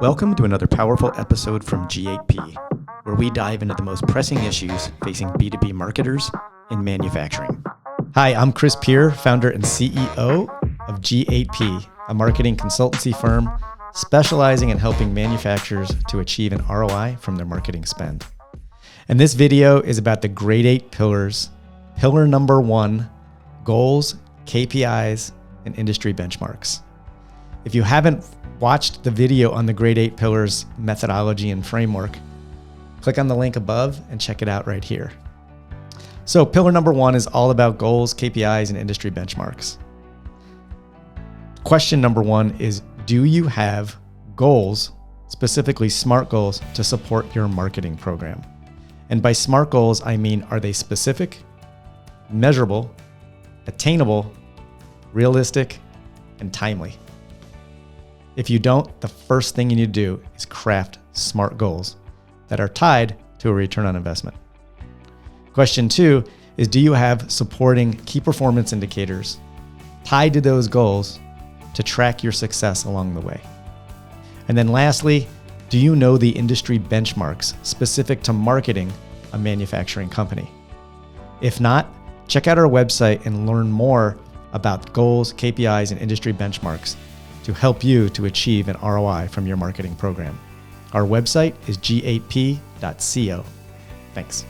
Welcome to another powerful episode from G8P, where we dive into the most pressing issues facing B2B marketers in manufacturing. Hi, I'm Chris Peer, founder and CEO of G8P, a marketing consultancy firm specializing in helping manufacturers to achieve an ROI from their marketing spend. And this video is about the Grade 8 pillars. Pillar number 1, goals, KPIs, and industry benchmarks. If you haven't watched the video on the Grade 8 pillars methodology and framework, click on the link above and check it out right here. So pillar number 1 is all about goals, KPIs, and industry benchmarks. Question number 1 is, do you have goals, specifically SMART goals, to support your marketing program? And by SMART goals, I mean, are they specific, measurable, attainable, realistic, and timely? If you don't, the first thing you need to do is craft SMART goals that are tied to a return on investment. Question 2 is, do you have supporting key performance indicators tied to those goals to track your success along the way? And then lastly, do you know the industry benchmarks specific to marketing a manufacturing company? If not, check out our website and learn more about goals, KPIs, and industry benchmarks to help you to achieve an ROI from your marketing program. Our website is g8p.co. Thanks.